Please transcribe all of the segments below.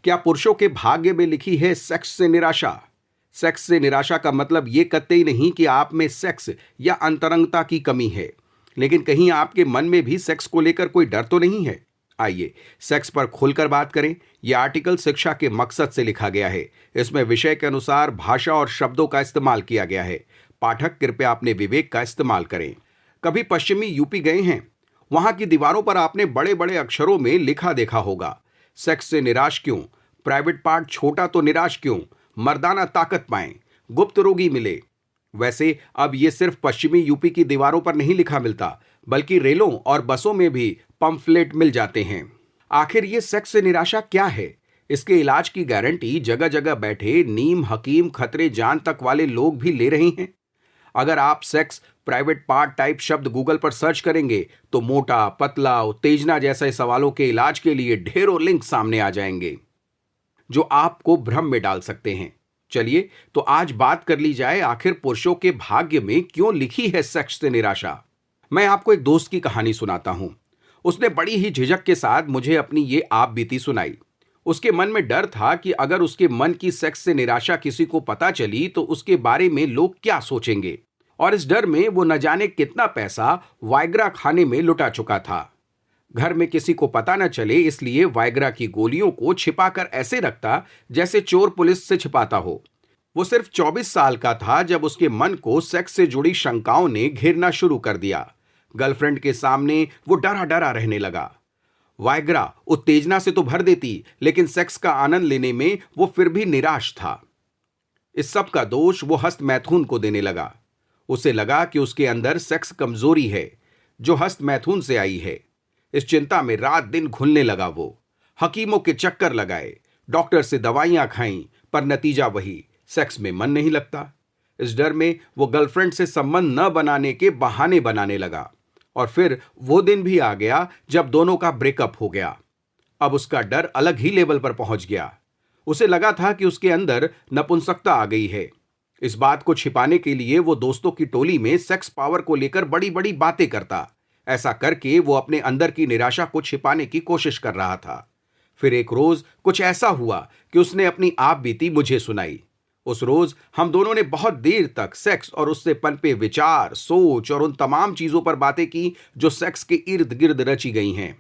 क्या पुरुषों के भाग्य में लिखी है सेक्स से निराशा? सेक्स से निराशा का मतलब ये कतई नहीं कि आप में सेक्स या अंतरंगता की कमी है, लेकिन कहीं आपके मन में भी सेक्स को लेकर कोई डर तो नहीं है। आइए सेक्स पर खुलकर बात करें। यह आर्टिकल शिक्षा के मकसद से लिखा गया है। इसमें विषय के अनुसार भाषा और शब्दों का इस्तेमाल किया गया है। पाठक कृपया अपने विवेक का इस्तेमाल करें। कभी पश्चिमी यूपी गए हैं? वहां की दीवारों पर आपने बड़े बड़े अक्षरों में लिखा देखा होगा, सेक्स से निराश क्यों, प्राइवेट पार्ट छोटा तो निराश क्यों, मर्दाना ताकत पाएं, गुप्त रोगी मिले। वैसे अब ये सिर्फ पश्चिमी यूपी की दीवारों पर नहीं लिखा मिलता, बल्कि रेलों और बसों में भी पंफलेट मिल जाते हैं। आखिर ये सेक्स से निराशा क्या है? इसके इलाज की गारंटी जगह जगह बैठे नीम हकीम खतरे जान तक वाले लोग भी ले रहे हैं। अगर आप सेक्स प्राइवेट पार्ट टाइप शब्द गूगल पर सर्च करेंगे तो मोटा पतला उत्तेजना जैसे सवालों के इलाज के लिए ढेरों लिंक सामने आ जाएंगे जो आपको भ्रम में डाल सकते हैं। चलिए तो आज बात कर ली जाए, आखिर पुरुषों के भाग्य में क्यों लिखी है सेक्स से निराशा। मैं आपको एक दोस्त की कहानी सुनाता हूं। उसने बड़ी ही झिझक के साथ मुझे अपनी ये आप बीती सुनाई। उसके मन में डर था कि अगर उसके मन की सेक्स से निराशा किसी को पता चली तो उसके बारे में लोग क्या सोचेंगे, और इस डर में वो न जाने कितना पैसा वाइग्रा खाने में लुटा चुका था। घर में किसी को पता न चले इसलिए वाइग्रा की गोलियों को छिपाकर ऐसे रखता जैसे चोर पुलिस से छिपाता हो। वो सिर्फ 24 साल का था जब उसके मन को सेक्स से जुड़ी शंकाओं ने घेरना शुरू कर दिया। गर्लफ्रेंड के सामने वो डरा डरा रहने लगा। वाइग्रा उत्तेजना से तो भर देती, लेकिन सेक्स का आनंद लेने में वो फिर भी निराश था। इस सब का दोष वो हस्त मैथुन को देने लगा। उसे लगा कि उसके अंदर सेक्स कमजोरी है जो हस्त मैथुन से आई है। इस चिंता में रात दिन घुलने लगा। वो हकीमों के चक्कर लगाए, डॉक्टर से दवाइयां खाईं, पर नतीजा वही, सेक्स में मन नहीं लगता। इस डर में वो गर्लफ्रेंड से संबंध न बनाने के बहाने बनाने लगा, और फिर वो दिन भी आ गया जब दोनों का ब्रेकअप हो गया। अब उसका डर अलग ही लेवल पर पहुंच गया। उसे लगा था कि उसके अंदर नपुंसकता आ गई है। इस बात को छिपाने के लिए वो दोस्तों की टोली में सेक्स पावर को लेकर बड़ी बड़ी बातें करता। ऐसा करके वो अपने अंदर की निराशा को छिपाने की कोशिश कर रहा था। फिर एक रोज कुछ ऐसा हुआ कि उसने अपनी आप बीती मुझे सुनाई। उस रोज हम दोनों ने बहुत देर तक सेक्स और उससे पनपे विचार, सोच और उन तमाम चीजों पर बातें की जो सेक्स के इर्द गिर्द रची गई हैं।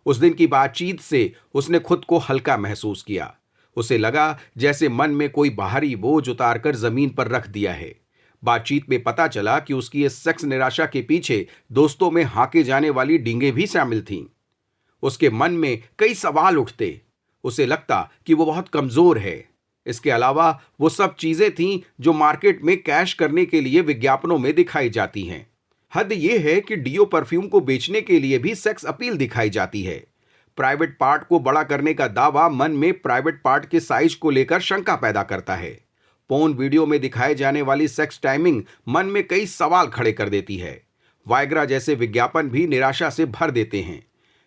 उस दिन की बातचीत से उसने खुद को हल्का महसूस किया। उसे लगा जैसे मन में कोई बाहरी बोझ उतारकर जमीन पर रख दिया है। बातचीत में पता चला कि उसकी इस सेक्स निराशा के पीछे दोस्तों में हाके जाने वाली डींगे भी शामिल थीं। उसके मन में कई सवाल उठते। उसे लगता कि वो बहुत कमजोर है। इसके अलावा वो सब चीजें थीं जो मार्केट में कैश करने के लिए विज्ञापनों में दिखाई जाती हैं। हद ये है कि डीओ परफ्यूम को बेचने के लिए भी सेक्स अपील दिखाई जाती है। प्राइवेट पार्ट को बड़ा करने का दावा मन में प्राइवेट पार्ट के साइज को लेकर शंका पैदा करता है। पोर्न वीडियो में दिखाए जाने वाली सेक्स टाइमिंग मन में कई सवाल खड़े कर देती है। वाइग्रा जैसे विज्ञापन भी निराशा से भर देते हैं।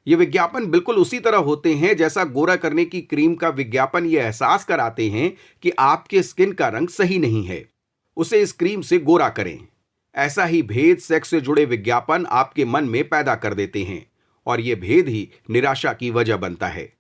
ये विज्ञापन बिल्कुल उसी तरह होते हैं जैसा गोरा करने की क्रीम का विज्ञापन ये एहसास कराते हैं कि आपके स्किन का रंग सही नहीं है, उसे इस क्रीम से गोरा करें। ऐसा ही भेद सेक्स से जुड़े विज्ञापन आपके मन में पैदा कर देते हैं, और ये भेद ही निराशा की वजह बनता है।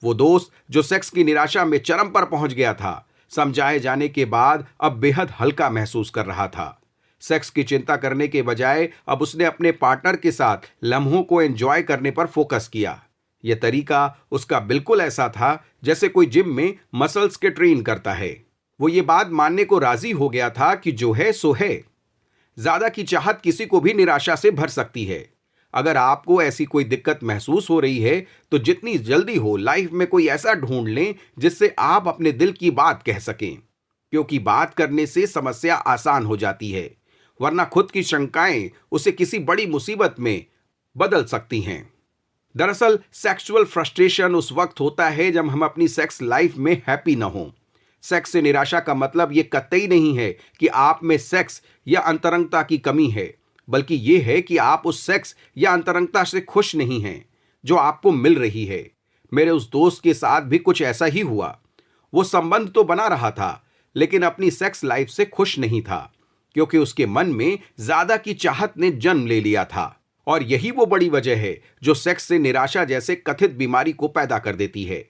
वो दोस्त जो सेक्स की निराशा में चरम पर पहुंच गया था, समझाए जाने के बाद अब बेहद हल्का महसूस कर रहा था। सेक्स की चिंता करने के बजाय अब उसने अपने पार्टनर के साथ लम्हों को एंजॉय करने पर फोकस किया। यह तरीका उसका बिल्कुल ऐसा था जैसे कोई जिम में मसल्स के ट्रेन करता है। वो ये बात मानने को राजी हो गया था कि जो है सो है। ज्यादा की चाहत किसी को भी निराशा से भर सकती है। अगर आपको ऐसी कोई दिक्कत महसूस हो रही है तो जितनी जल्दी हो लाइफ में कोई ऐसा ढूंढ लें जिससे आप अपने दिल की बात कह सकें, क्योंकि बात करने से समस्या आसान हो जाती है, वरना खुद की शंकाएं उसे किसी बड़ी मुसीबत में बदल सकती हैं। दरअसल सेक्सुअल फ्रस्ट्रेशन उस वक्त होता है जब हम अपनी सेक्स लाइफ में हैप्पी न हों। सेक्स से निराशा का मतलब यह कतई नहीं है कि आप में सेक्स या अंतरंगता की कमी है, बल्कि यह है कि आप उस सेक्स या अंतरंगता से खुश नहीं हैं जो आपको मिल रही है। मेरे उस दोस्त के साथ भी कुछ ऐसा ही हुआ। वो संबंध तो बना रहा था, लेकिन अपनी सेक्स लाइफ से खुश नहीं था, क्योंकि उसके मन में ज्यादा की चाहत ने जन्म ले लिया था। और यही वो बड़ी वजह है जो सेक्स से निराशा जैसे कथित बीमारी को पैदा कर देती है।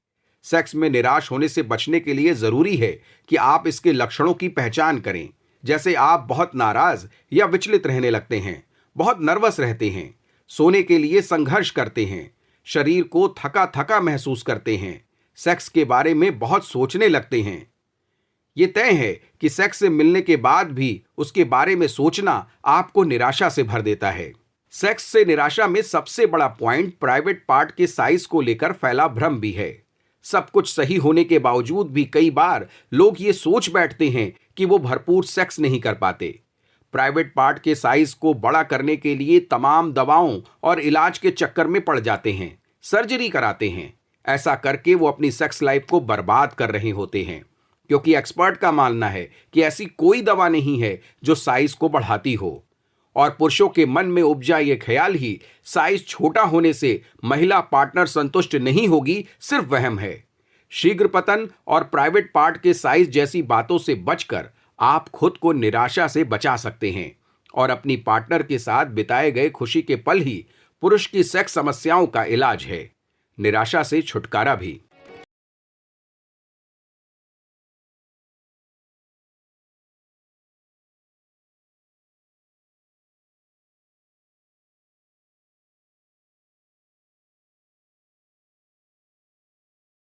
सेक्स में निराश होने से बचने के लिए जरूरी है कि आप इसके लक्षणों की पहचान करें, जैसे आप बहुत नाराज या विचलित रहने लगते हैं, बहुत नर्वस रहते हैं, सोने के लिए संघर्ष करते हैं, शरीर को थका थका महसूस करते हैं, सेक्स के बारे में बहुत सोचने लगते हैं। ये तय है कि सेक्स से मिलने के बाद भी उसके बारे में सोचना आपको निराशा से भर देता है। सेक्स से निराशा में सबसे बड़ा पॉइंट प्राइवेट पार्ट के साइज को लेकर फैला भ्रम भी है। सब कुछ सही होने के बावजूद भी कई बार लोग ये सोच बैठते हैं कि वो भरपूर सेक्स नहीं कर पाते। प्राइवेट पार्ट के साइज को बड़ा करने के लिए तमाम दवाओं और इलाज के चक्कर में पड़ जाते हैं, सर्जरी कराते हैं। ऐसा करके वो अपनी सेक्स लाइफ को बर्बाद कर रहे होते हैं, क्योंकि एक्सपर्ट का मानना है कि ऐसी कोई दवा नहीं है जो साइज को बढ़ाती हो। और पुरुषों के मन में उपजा ये ख्याल ही साइज छोटा होने से महिला पार्टनर संतुष्ट नहीं होगी, सिर्फ वहम है। शीघ्र पतन और प्राइवेट पार्ट के साइज जैसी बातों से बचकर आप खुद को निराशा से बचा सकते हैं और अपनी पार्टनर के साथ बिताए गए खुशी के पल ही पुरुष की सेक्स समस्याओं का इलाज है, निराशा से छुटकारा भी।